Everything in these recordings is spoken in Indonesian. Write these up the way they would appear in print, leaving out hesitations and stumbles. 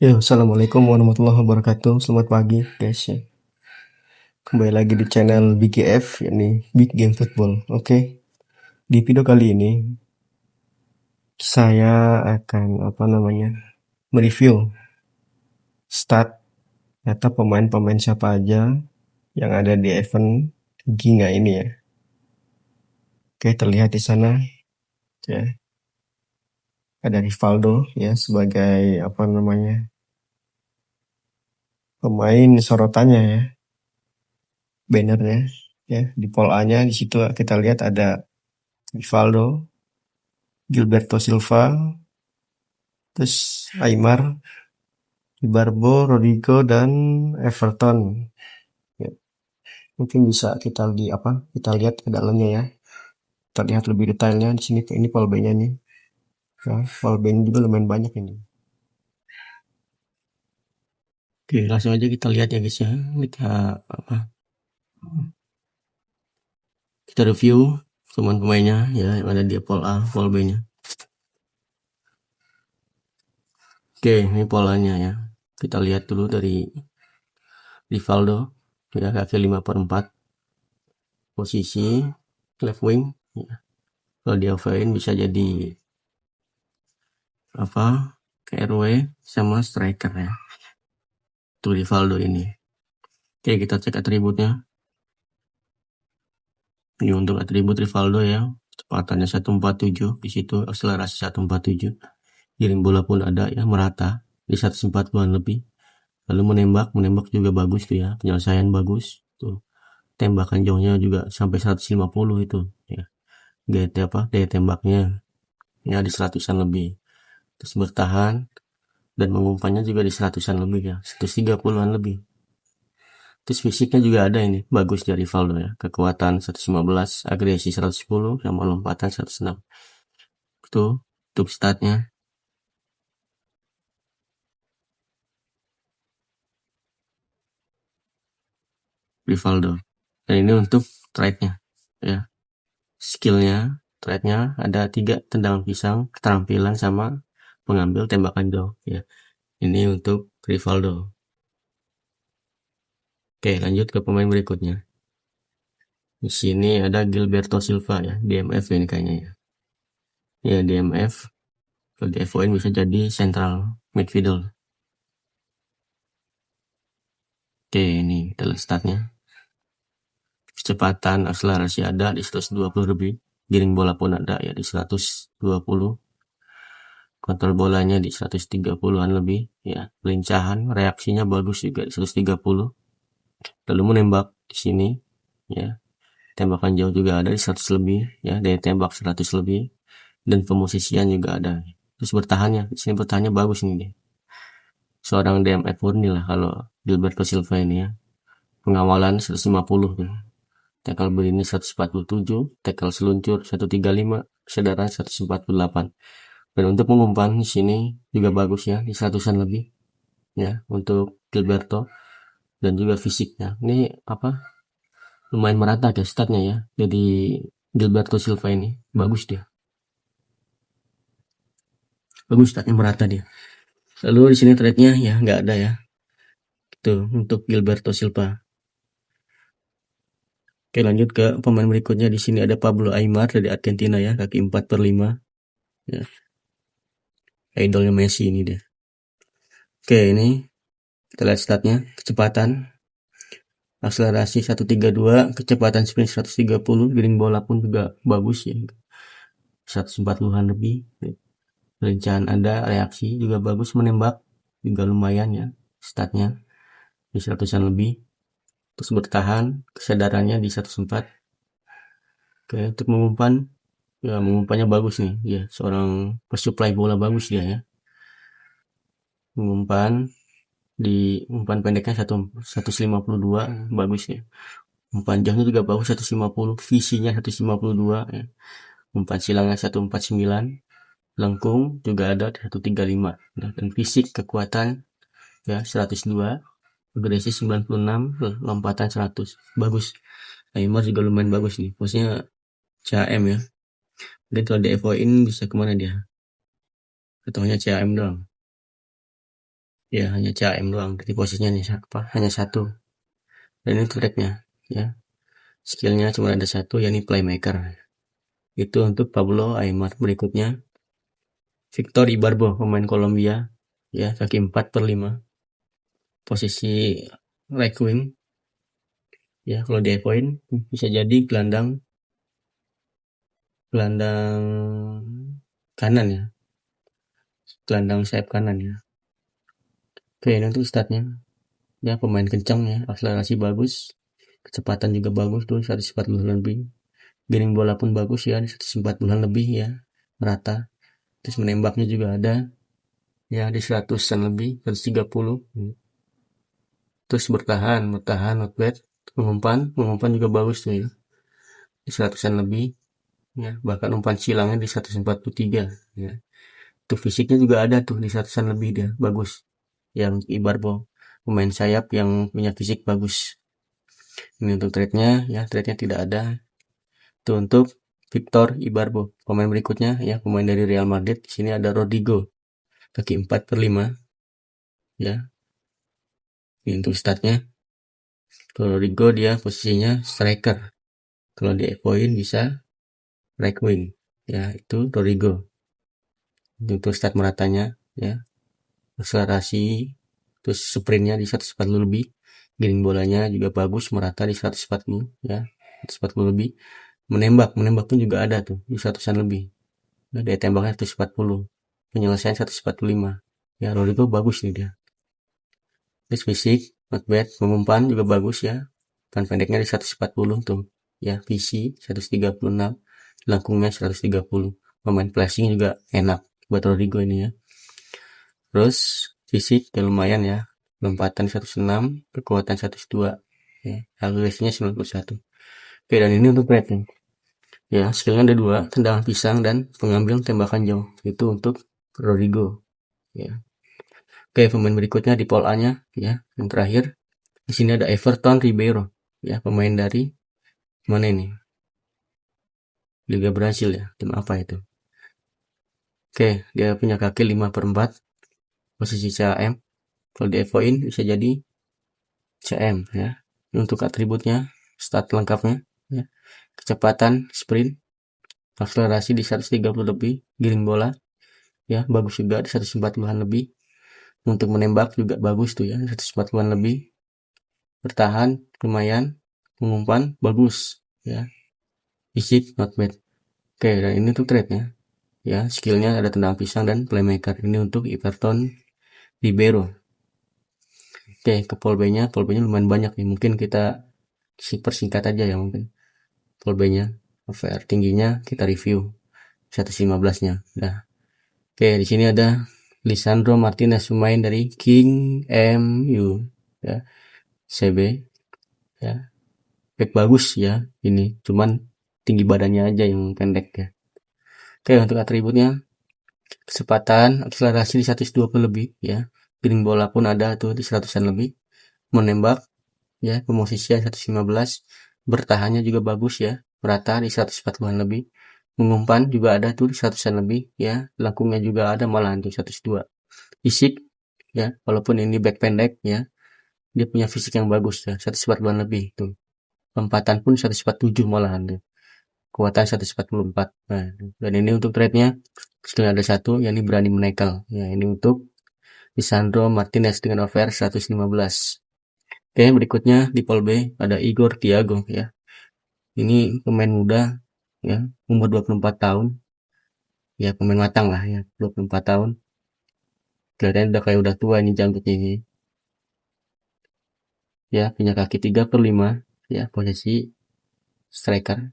Ya, assalamualaikum warahmatullahi wabarakatuh. Selamat pagi, guys. Ya. Kembali lagi di channel BGF, yakni Big Game Football. Oke, di video kali ini saya akan mereview start data pemain-pemain siapa aja yang ada di event Ginga ini ya. Oke, terlihat di sana ya. Ada Rivaldo ya sebagai pemain sorotannya ya. Bannernya ya di poll A-nya di situ kita lihat ada Rivaldo, Gilberto Silva, terus Aimar, Ibarbo, Rodrigo, dan Everton. Ya, mungkin bisa kita lihat ke dalamnya ya. Kita lihat lebih detailnya di sini. Ini polbenya nih. Ya, polbenya juga lumayan banyak ini. Oke, langsung aja kita lihat ya guys ya. Kita review pemain-pemainnya ya yang ada di poll A, poll B-nya. Oke, ini polanya ya. Kita lihat dulu dari Rivaldo ya, kaki 5/4, posisi left wing ya. Kalau dia offline bisa jadi KRW sama striker ya. Itu Rivaldo ini. Oke, kita cek atributnya. Ini untuk atribut Rivaldo ya. Kecepatannya 147, di situ akselerasi 147. Giring bola pun ada ya, merata di 140-an lebih. Lalu menembak juga bagus tuh ya. Penyelesaian bagus tuh. Tembakan jauhnya juga sampai 150 itu ya. Daya tembaknya ya di 100-an lebih. Terus bertahan dan mengumpannya juga di 100-an lebih ya. 130-an lebih. Terus fisiknya juga ada ini, bagus dari Rivaldo ya. Kekuatan 115, agresi 110, sama lompatan 106. Itu untuk statnya. Rivaldo. Dan ini untuk trade-nya ya. Skillnya, trade-nya ada 3 tendangan pisang, keterampilan sama pengambil tembakan jauh ya. Ini untuk Rivaldo. Oke, lanjut ke pemain berikutnya. Di sini ada Gilberto Silva ya, DMF ini kayaknya ya. Ya, DMF. Kalau di FON bisa jadi central midfielder. Oke, ini kita lihat statnya. Kecepatan akselerasi ada di 120 lebih. Giring bola pun ada ya di 120. Kontrol bolanya di 130-an lebih ya. Pelincahan, reaksinya bagus juga di 130. Lalu menembak di sini ya. Tembakan jauh juga ada di 100 lebih ya, daya tembak 100 lebih dan pemosisian juga ada. Terus bertahannya, di sini bertahannya bagus nih deh. Seorang DMF murni lah kalau Gilberto Silva ini ya. Pengawalan 150 tuh. Tackle berdiri 147, tackle seluncur 135, kesadaran 148. Dan untuk mengumpan di sini juga bagus ya, di 100-an lebih ya untuk Gilberto, dan juga fisiknya. Ini lumayan merata ya statnya ya. Jadi Gilberto Silva ini bagus dia. Bagus statnya, merata dia. Lalu di sini trade-nya ya nggak ada ya. Itu untuk Gilberto Silva. Oke, lanjut ke pemain berikutnya. Di sini ada Pablo Aimar dari Argentina ya, kaki 4/5. Ya. Idolnya Messi ini dia. Oke, ini kita lihat statnya. Kecepatan, akselerasi 132, kecepatan sprint 130, giring bola pun juga bagus ya. 140-an lebih. Perencanaan ada, reaksi juga bagus, menembak juga lumayan ya statnya di 100-an lebih. Terus bertahan, kesadarannya di 104. Oke, untuk mengumpan ya, mengumpannya bagus nih ya, seorang pesuplai bola bagus dia ya. Mengumpan di umpan pendeknya 152 bagus ya. Umpan jauhnya juga bagus 150, visinya 152 ya. Umpan silangnya 149, lengkung juga ada 135 dan fisik kekuatan ya 102, agresi 96, lompatan 100. Bagus. Aimar juga lumayan bagus nih. Maksudnya CAM ya. Dan kalau di FOIN bisa kemana dia? Ketawanya CAM doang. Ya, hanya CAM doang. Jadi posisinya hanya satu. Dan ini tracknya, ya. Skillnya cuma ada satu, yakni playmaker. Itu untuk Pablo Aimar. Berikutnya Victor Ibarbo, pemain Kolombia, ya, kaki 4/5, posisi right wing, ya. Kalau di point bisa jadi gelandang kanan, ya, gelandang sayap kanan, ya. Oke, ini untuk statnya, ya, pemain kencang, ya, akselerasi bagus, kecepatan juga bagus tuh, 140 lebih, giring bola pun bagus, ya, 140 lebih, ya, merata. Terus menembaknya juga ada, ya, di 100-an lebih, 130. Terus bertahan not bad. Mengumpan juga bagus tuh, ya, di 100-an lebih, ya, bahkan umpan silangnya di 143, ya. Tuh fisiknya juga ada tuh di 100-an lebih, dia bagus. Yang Ibarbo, pemain sayap yang punya fisik bagus. Ini untuk trade-nya, ya, trade-nya tidak ada. Itu untuk Victor Ibarbo. Pemain berikutnya, ya, pemain dari Real Madrid. Di sini ada Rodrigo, kaki 4/5, ya. Ini untuk statnya. Kalau Rodrigo dia posisinya striker. Kalau di point bisa right wing, ya, itu Rodrigo. Untuk stat meratanya, ya, akselerasi, terus sprintnya di 140 lebih, giring bolanya juga bagus, merata di 140, ya, 140 lebih. Menembak pun juga ada tuh di 100-an lebih. Nah, daya tembaknya 140, penyelesaian 145, ya. Rodrigo bagus nih dia. Terus fisik not bad, mengumpan juga bagus, ya. Pan pendeknya di 140 tuh, ya. PC 136, langkungnya 130. Pemain flashing juga enak buat Rodrigo ini, ya. Terus fisik ya lumayan, ya. Lompatan 106, kekuatan 102, ya. Akurasinya 91. Oke, dan ini untuk rating. Ya, skillnya ada 2, tendangan pisang dan pengambil tembakan jauh. Itu untuk Rodrigo, ya. Oke, pemain berikutnya di pool A-nya, ya, yang terakhir. Di sini ada Everton Ribeiro, ya, pemain dari mana ini? Liga Brasil, ya. Tim apa itu? Oke, dia punya kaki 5/4, posisi CAM. Kalau di point bisa jadi CM, ya. Ini untuk atributnya, stat lengkapnya, ya. Kecepatan sprint, akselerasi di 130 lebih, giring bola, ya, bagus juga di 140-an lebih. Untuk menembak juga bagus tuh, ya, 140-an lebih. Bertahan lumayan, mengumpan bagus, ya. Fisik not bad. Oke, dan ini tuh trade-nya, ya. Skillnya ada tendang pisang dan playmaker. Ini untuk Everton Ribeiro. Oke, ke pool B-nya lumayan banyak nih. Mungkin kita persingkat aja, ya, mungkin pool B-nya. OVR tingginya kita review 115-nya. Nah, oke, di sini ada Lisandro Martinez, pemain dari King MU, ya, CB, ya. Back bagus, ya, ini. Cuman tinggi badannya aja yang pendek, ya. Oke, untuk atributnya kecepatan, akselerasi di 120 lebih, ya. Giring bola pun ada tuh di 100-an lebih. Menembak, ya, pemosisian 115, bertahannya juga bagus, ya, merata di 140-an lebih. Mengumpan juga ada tuh di 100-an lebih, ya. Langkungnya juga ada malahan tuh 102. Fisik, ya, walaupun ini back pendek, ya, dia punya fisik yang bagus, ya, 140-an lebih tuh. Lompatan pun 147 malahan tuh. Kekuatan 144. Nah, dan ini untuk trade-nya setelah ada satu, yakni berani menekel. Ya, ini untuk Lisandro Martinez dengan over 115. Oke, berikutnya di pool B ada Igor Thiago, ya. Ini pemain muda, ya, umur 24 tahun. Ya, pemain matang lah, ya, 24 tahun. Kelihatannya udah kayak udah tua ini janggutnya ini. Ya, punya kaki 3/5, ya, posisi striker.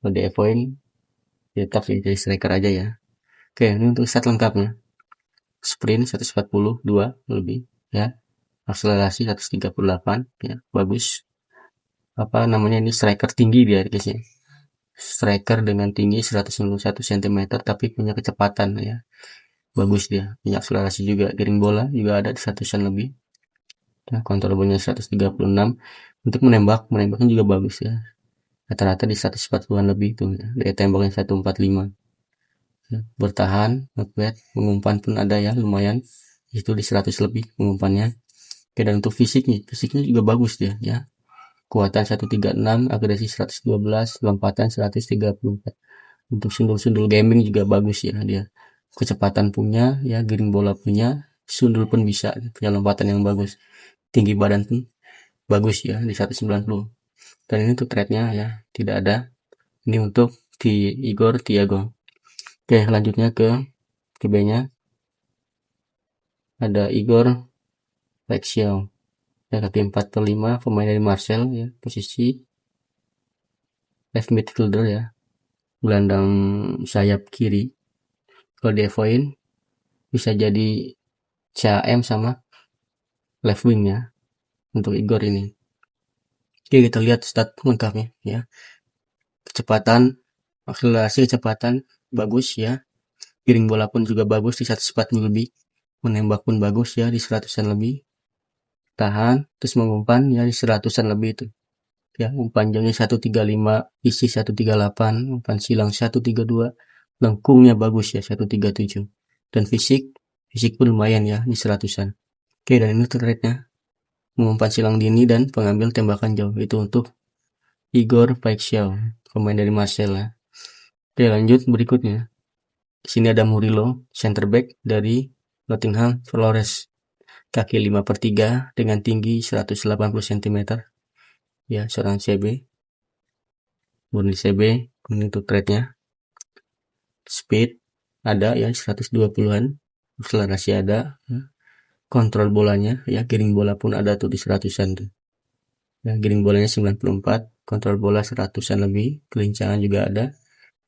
Kalau di point tetap jadi striker aja, ya. Oke, ini untuk stat lengkapnya. Sprint 142 lebih, ya. Akselerasi 138, ya, bagus. Apa namanya ini striker tinggi dia, guys, ya. Striker dengan tinggi 191 cm tapi punya kecepatan, ya. Bagus dia. Punya akselerasi juga, giring bola juga ada di 100-an lebih. Ya, kontrol bolanya 136. Untuk menembaknya juga bagus, ya. Rata-rata di 140-an lebih tuh, ya. Daya tembaknya 145. Ya, bertahan, not bad. Mengumpan pun ada, ya, lumayan. itu di 100 lebih umpannya. Oke, dan untuk fisiknya juga bagus dia ya. Kekuatan 136, agresi 112, lompatan 134. Untuk sundul-sundul gaming juga bagus ya dia. Kecepatan punya ya, giring bola punya, sundul pun bisa, punya lompatan yang bagus. Tinggi badan pun bagus ya di 190. Dan ini untuk trade-nya ya tidak ada. Ini untuk Igor Thiago. Oke, lanjutnya ke B-nya ada Igor Paixão. Ya, kaki 4/5, pemain dari Marseille ya, posisi left midfielder ya, gelandang sayap kiri. Kalau di Evoin bisa jadi CAM sama left wing ya untuk Igor ini. Oke, kita lihat stat lengkapnya ya. Kecepatan, akselerasi kecepatan bagus ya. Giring bola pun juga bagus di 140 lebih. Menembak pun bagus ya di 100-an lebih. Tahan, terus mengumpan ya di 100-an lebih itu. Ya, umpan jauhnya 135, isi 138, umpan silang 132, lengkungnya bagus ya 137. Dan fisik pun lumayan ya di 100-an. Oke, dan ini trade-nya. Mengumpan silang dini dan pengambil tembakan jauh. Itu untuk Igor Paixão, pemain dari Marseille ya. Oke, lanjut berikutnya. Di sini ada Murilo, center back dari Nottingham Forest. Kaki 5/3 dengan tinggi 180 cm. Ya, seorang CB. Murni CB, ini untuk trade-nya. Speed ada ya 120-an. Akselerasi ada. Ya. Kontrol bolanya ya, giring bola pun ada tuh di 100-an tuh. Ya, giring bolanya 94, kontrol bola 100-an lebih, kelincahan juga ada,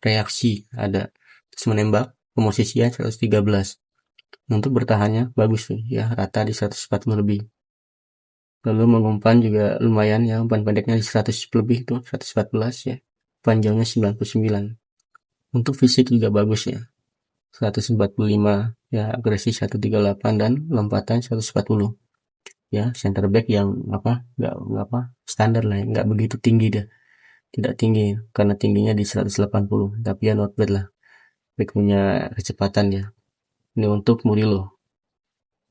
reaksi ada. Terus menembak, pemosisian 113. Untuk bertahannya bagus tuh ya, rata di 140 lebih. Lalu mengumpan juga lumayan ya, umpan pendeknya di 100 lebih tuh, 114 ya. Panjangnya 99. Untuk fisik juga bagus ya. 145 ya, agresi 138 dan lompatan 140. Ya, center back yang enggak standar lah, enggak begitu tinggi dia. Tidak tinggi karena tingginya di 180, tapi ya not bad lah. Back punya kecepatan ya. Ini untuk Murilo.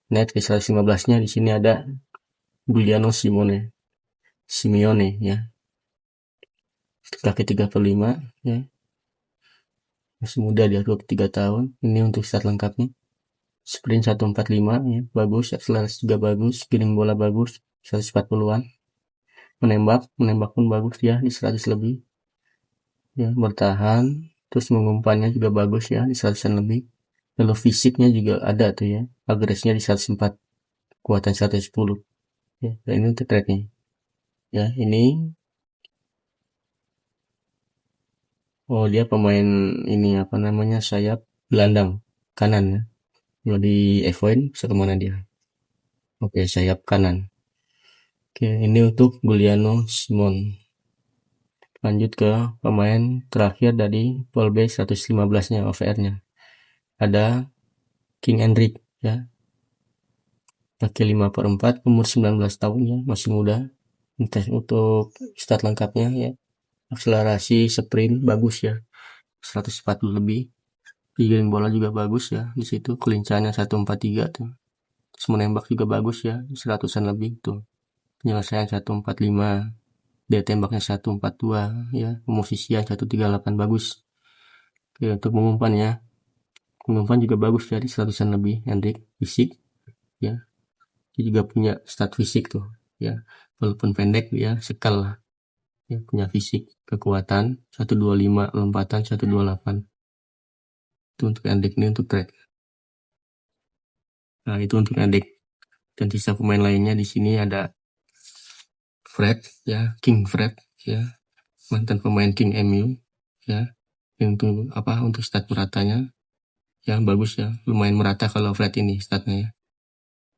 Net ke 115-nya di sini ada Giuliano Simeone ya. Kaki 3/5 ya. Masih muda dia, 23 tahun. Ini untuk stat lengkapnya. Sprint 145 ya, bagus, akselerasi juga bagus, giring bola bagus, 140-an. Menembak pun bagus ya di 100 lebih. Ya, bertahan, terus mengumpannya juga bagus ya di 100-an lebih. Lalu fisiknya juga ada tuh ya, agresinya di 104, kuatan 110. Ya, dan ini untuk trade-nya. Ya, ini dia pemain ini sayap gelandang kanan ya. Kalau di F1 bisa kemana dia? Oke, sayap kanan. Oke, ini untuk Giuliano Simon. Lanjut ke pemain terakhir dari Pool B 115-nya OVR-nya. Ada King Henrik ya. Kaki 5/4, umur 19 tahun ya, masih muda. Untuk stat lengkapnya ya. Akselerasi, sprint bagus ya. 140 lebih. Giring bola juga bagus ya. Di situ kelincahannya 143 tuh. Terus menembak juga bagus ya, 100-an lebih tuh. Penyelesaian 145. Dia tembaknya 142 ya. Pemosisian 138 bagus. Oke, untuk mengumpan juga bagus ya di 100-an lebih. Hendrik fisik ya. Dia juga punya stat fisik tuh ya. Walaupun pendek ya, sekal lah. Ya, punya fisik, kekuatan 125, lompatan 128. Itu untuk Hendrik, ini untuk trade. Nah, itu untuk Hendrik. Dan sisa pemain lainnya di sini ada Fred ya, King Fred ya, mantan pemain King MU ya. Untuk stat meratanya yang bagus ya, lumayan merata kalau Fred ini statnya ya.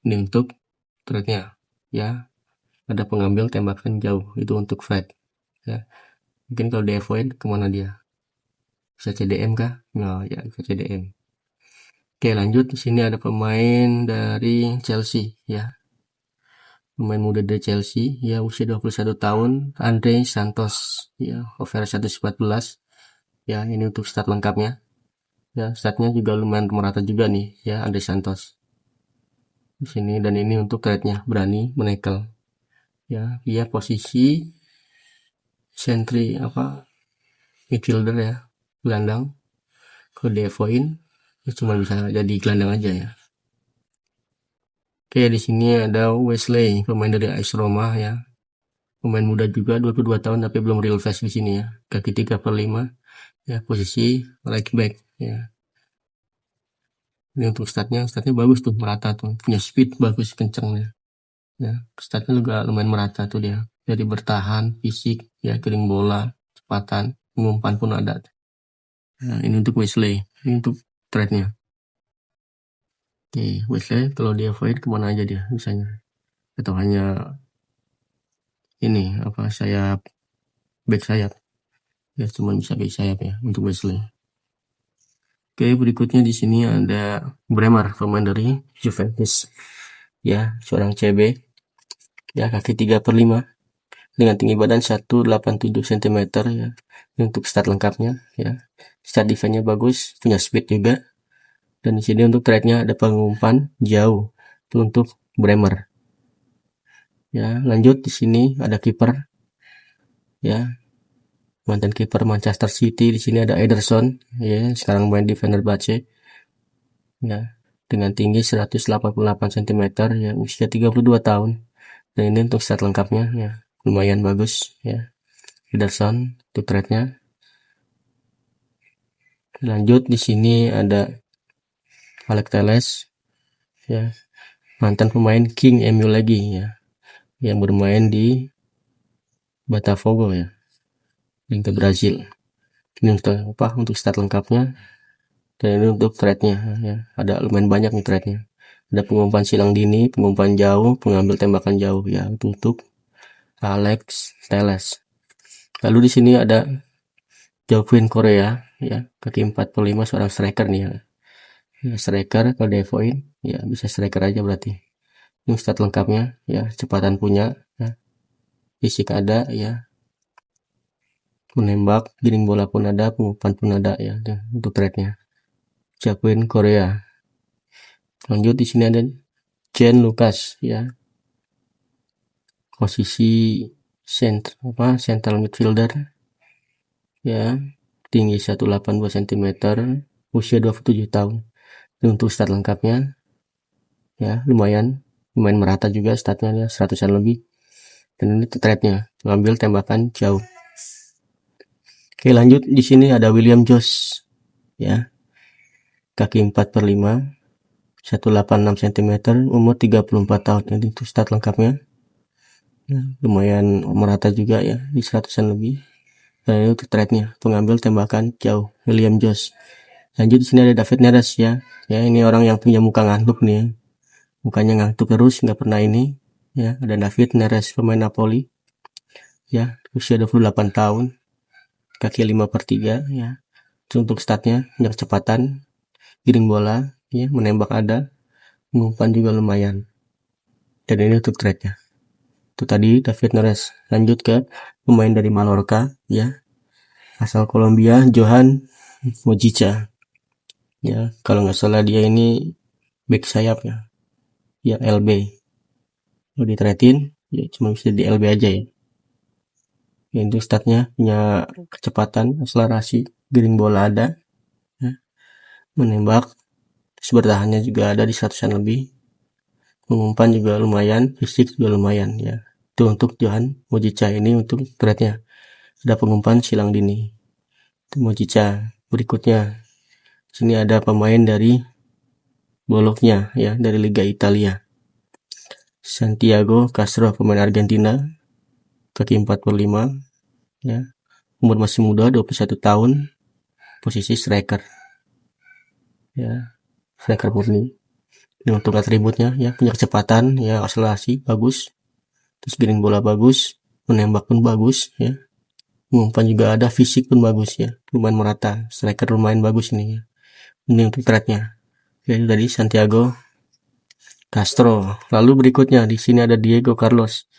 Ini untuk trade-nya ya, ada pengambil tembakan jauh, itu untuk Fred ya. Mungkin kalau di avoid kemana dia? Bisa CDM kah? Nggak ya, bisa CDM. Oke, lanjut. Di sini ada pemain dari Chelsea ya. Pemain muda dari Chelsea ya, usia 21 tahun, Andre Santos ya, over 114 ya. Ini untuk stat lengkapnya ya. Statnya juga lumayan merata juga nih ya, Andre Santos. di sini, dan ini untuk threadnya berani menekel ya. Dia posisi sentry midfielder ya, gelandang. Kalau De Bruyne ya cuma bisa jadi gelandang aja ya. Oke, di sini ada Wesley, pemain dari AS Roma ya. Pemain muda juga, 22 tahun tapi belum real fast di sini ya. Kaki 3/5 ya, posisi right back ya. Ini untuk statnya bagus tuh, merata tuh, punya speed bagus, kencengnya ya. Statnya juga lumayan merata tuh dia, jadi bertahan, fisik ya, kirim bola, kecepatan, pengumpan pun ada. Nah, ini untuk Wesley, ini untuk trade-nya. Oke, Wesley kalau dia void kemana aja dia misalnya, atau hanya ini sayap, back sayap ya, cuma bisa back sayap ya untuk Wesley. Oke, berikutnya di sini ada Bremer, pemain dari Juventus ya, seorang CB ya, kaki 3/5 dengan tinggi badan 187 cm ya. Ini untuk stat lengkapnya ya. Stat defense-nya bagus, punya speed juga. Dan di sini untuk trade-nya ada pengumpan jauh, itu untuk Bremer ya. Lanjut, di sini ada kiper ya, mantan kiper Manchester City. Di sini ada Ederson ya, sekarang main di Fenerbahce ya, dengan tinggi 188 cm ya, usia 32 tahun. Dan ini untuk stat lengkapnya ya, lumayan bagus ya. Ederson untuk trade-nya. Lanjut, di sini ada Alex Telles ya, mantan pemain King MU lagi ya, yang bermain di Botafogo ya, Liga Brazil. Ini untuk stat lengkapnya, dan ini untuk trade-nya ya. Ada lumayan banyak nih trade-nya. Ada pengumpan silang dini, pengumpan jauh, pengambil tembakan jauh ya, untuk Alex Telles. Lalu di sini ada Joaquin Korea ya, kaki 4/5, seorang striker nih ya. Striker, kalau De Bruyne ya bisa striker aja berarti. Ini stat lengkapnya ya, kecepatan punya ya, fisik ada ya, menembak, giring bola pun ada, pengumpan pun ada ya, untuk trade-nya. Joaquin Korea. Lanjut, di sini ada Jean Lucas ya, posisi central midfielder ya, tinggi 182 cm, usia 27 tahun. Ini untuk stat lengkapnya ya, lumayan merata juga statnya ya, 100-an lebih. Dan ini trade-nya, mengambil tembakan jauh. Oke, lanjut, di sini ada William Jos ya, kaki 4/5, 186 cm, umur 34 tahun. Ini untuk stat lengkapnya ya, lumayan merata juga ya, di 100-an lebih. Dan ini untuk trade-nya, pengambil tembakan jauh, William Jos. Lanjut, di sini ada David Neres ya, ini orang yang punya muka ngantuk nih ya, mukanya ngantuk terus, nggak pernah ini ya. Ada David Neres, pemain Napoli ya, usia 28 tahun, kaki 5/3 ya. Untuk statnya, punya kecepatan, giring bola ya, menembak ada, pengumpan juga lumayan. Dan ini untuk trade-nya. Itu tadi David Neres. Lanjut ke pemain dari Mallorca ya, asal Kolombia, Johan Mojica ya, kalau nggak salah dia ini back sayap ya, LB. Kalau di-trade-in ya cuma bisa di LB aja ya. Untuk statnya, punya kecepatan, akselerasi, giring bola ada ya, menembak, bertahannya juga ada di 100-an lebih, pengumpan juga lumayan, fisik juga lumayan ya. Itu untuk Johan Mojica. Ini untuk trade-nya, ada pengumpan silang dini, itu Mojica. Berikutnya sini ada pemain dari Bologna ya, dari Liga Italia, Santiago Castro, pemain Argentina, kaki 4/5 ya, umur masih muda, 21 tahun, posisi striker ya, striker murni. Ini untuk atributnya ya, punya kecepatan ya, akselerasi bagus, terus giring bola bagus, menembak pun bagus ya, umpan juga ada, fisik pun bagus ya, lumayan merata, striker lumayan bagus ini ya. Ini untuk trade-nya. Jadi dari Santiago Castro. Lalu berikutnya di sini ada Diego Carlos,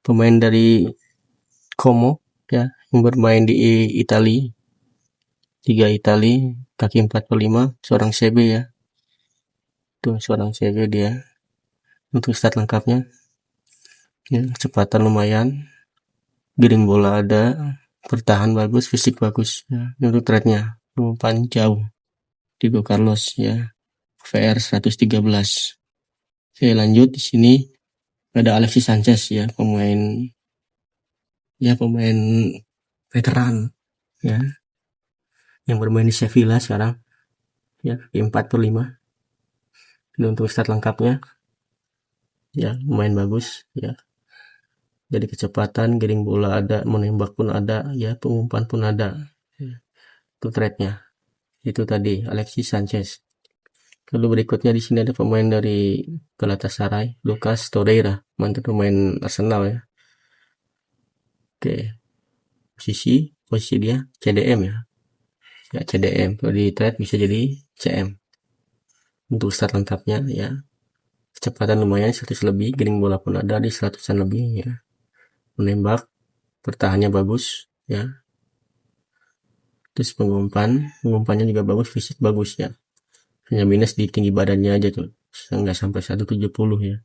pemain dari Como ya, yang bermain di Italia, Liga Italia, kaki 4/5, seorang CB ya. Tuh, seorang CB dia. untuk stat lengkapnya. Ya, kecepatan lumayan, giring bola ada, bertahan bagus, fisik bagus. Ya, untuk trade-nya umpan jauh, Diego Carlos ya, VR 113. Oke, lanjut di sini ada Alexis Sanchez ya, pemain veteran ya, yang bermain di Sevilla sekarang ya, di 4/5. Ini untuk stat lengkapnya ya, lumayan bagus ya. Jadi kecepatan, giring bola ada, menembak pun ada ya, pengumpan pun ada ya. Itu trade-nya. Itu tadi Alexis Sanchez. Lalu berikutnya di sini ada pemain dari Galatasaray, Lucas Torreira, mantan pemain Arsenal ya. Oke, posisi dia CDM ya. Ya, CDM. Kalau di trade bisa jadi CM. Untuk start lengkapnya ya, kecepatan lumayan 100 lebih, giring bola pun ada di 100-an lebih ya. Menembak, bertahannya bagus ya. Terus pengumpannya juga bagus, fisik bagus ya. Hanya minus di tinggi badannya aja tuh, nggak sampai 170 ya,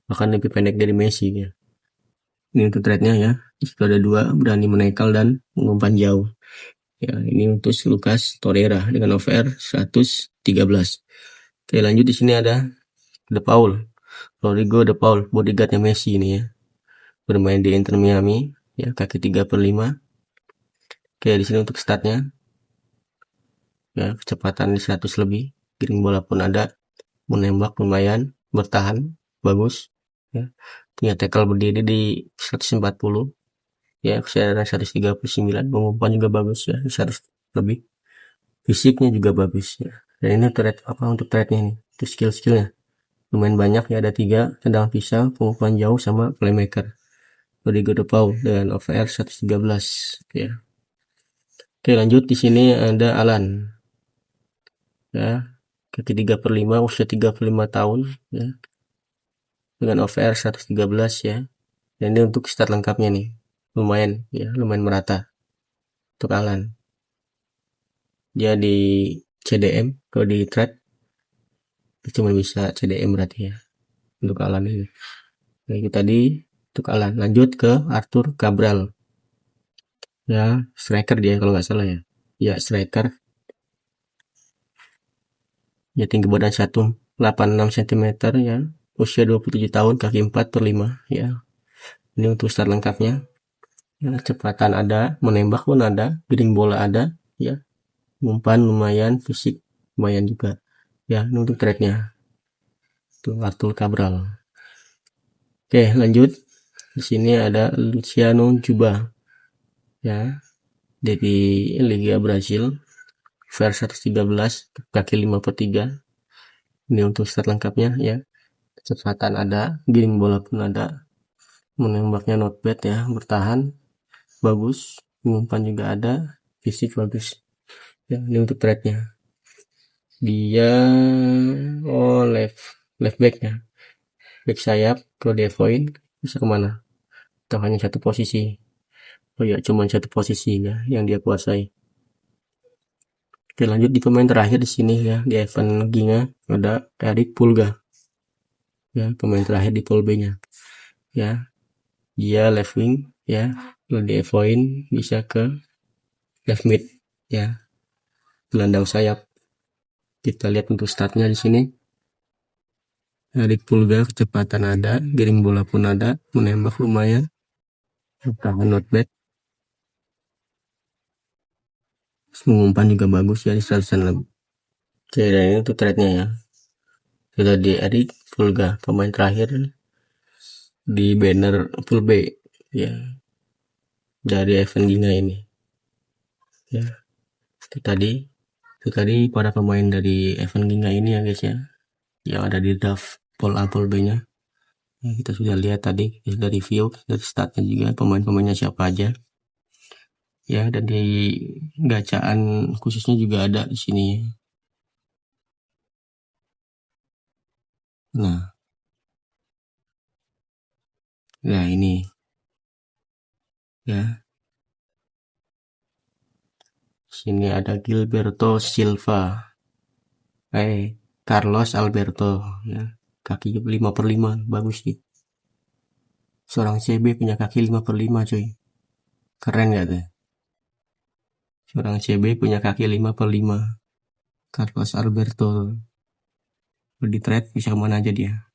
bahkan lebih pendek dari Messi ya. Ini untuk trade-nya ya, itu ada 2, berani menekel dan mengumpan jauh ya. Ini untuk Lucas Torreira dengan OVR 113. Oke, lanjut di sini ada Rodrigo De Paul, bodyguardnya Messi ini ya, bermain di Inter Miami ya, kaki 3/5. Oke, di sini untuk statnya ya, kecepatan di 100 lebih, giring bola pun ada, menembak lumayan, bertahan bagus ya, punya tackle berdiri di 140 ya, kesedaran 139, pengumpan juga bagus ya, 100 lebih, fisiknya juga bagus ya. Dan ini untuk trade-nya nih, itu skill-skillnya lumayan banyak ya, ada 3, tendangan pisau, pengumpan jauh, sama playmaker. Rodrigo De Paul dengan OVR 113 ya. Oke, lanjut di sini ada Alan ya, kaki 3/5, usia 35 tahun ya, dengan OVR 113 ya. Dan ini untuk stat lengkapnya nih, lumayan merata untuk Alan. Dia di CDM, kalau di trade cuma bisa CDM berarti ya untuk Alan ini. Nah, itu tadi untuk Alan. Lanjut ke Arthur Cabral ya, striker dia kalau nggak salah ya. Ya, striker ya, tinggi badan 186 cm ya, usia 27 tahun, kaki 4/5 ya. Ini untuk stat lengkapnya ya, kecepatan ada, menembak pun ada, giring bola ada ya, umpan lumayan, fisik lumayan juga ya. Ini untuk trade-nya tuh, Arthur Cabral. Oke, lanjut di sini ada Luciano Juba ya, dari Liga Brazil, VAR 113, kaki 5/3. Ini untuk stat lengkapnya ya, kecepatan ada, giring bola pun ada, menembaknya not bad ya, bertahan bagus, umpan juga ada, fisik bagus ya. Ini untuk trade-nya, dia left back ya, back sayap. Kalau dia point bisa kemana, atau hanya satu posisi? Oh ya, cuma satu posisi ya yang dia kuasai. Oke, lanjut di pemain terakhir di sini ya, di Evan Ginga ada Eric Pulga ya, pemain terakhir di pool B-nya ya. Dia left wing ya, kalau di point bisa ke left mid ya, gelandang sayap. Kita lihat untuk statnya di sini. Eric Pulga, kecepatan ada, giring bola pun ada, menembak lumayan, bertahan not bad, mengumpan juga bagus ya, di 100-an lebih. Oke, dan ini untuk trade-nya ya. Kita di Eric Pulga, pemain terakhir di banner pool B ya, dari Evan Ginga ini ya. Itu tadi para pemain dari Evan Ginga ini ya guys ya, yang ada di draft pool A pool B nya ya. Kita sudah lihat tadi, kita review dari statnya juga, pemain-pemainnya siapa aja ya, dan di gacaan khususnya juga ada di sini. Nah ini ya, sini ada Gilberto Silva, Carlos Alberto ya, kaki 5/5 bagus nih. Seorang CB punya kaki 5/5 cuy, keren gak tuh? Seorang CB punya kaki 5/5. Carlos Alberto di trade bisa kemana aja dia,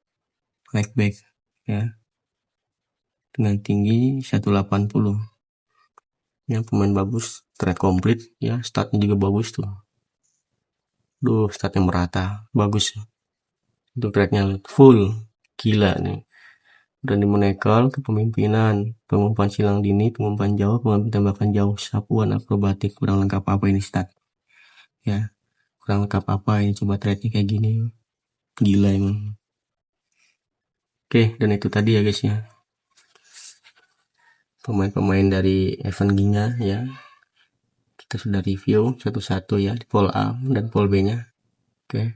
right back ya, dengan tinggi 180 ya, pemain bagus, trade komplit ya, statnya juga bagus tuh. Statnya merata, bagus untuk trade-nya, full gila nih. Berani menekal, kepemimpinan, pengumpan silang dini, pengumpan jauh, pengambil tembakan jauh, sapuan akrobatik, kurang lengkap apa ini stat ya, kurang lengkap apa ini, coba trade-nya kayak gini, gila emang. Oke, dan itu tadi ya guys ya, pemain-pemain dari Evan Ginga ya, kita sudah review satu-satu ya, di pool A dan pool B nya. Oke,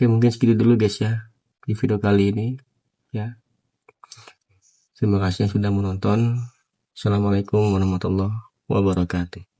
mungkin segitu dulu guys ya di video kali ini ya. Terima kasih yang sudah menonton. Assalamualaikum warahmatullahi wabarakatuh.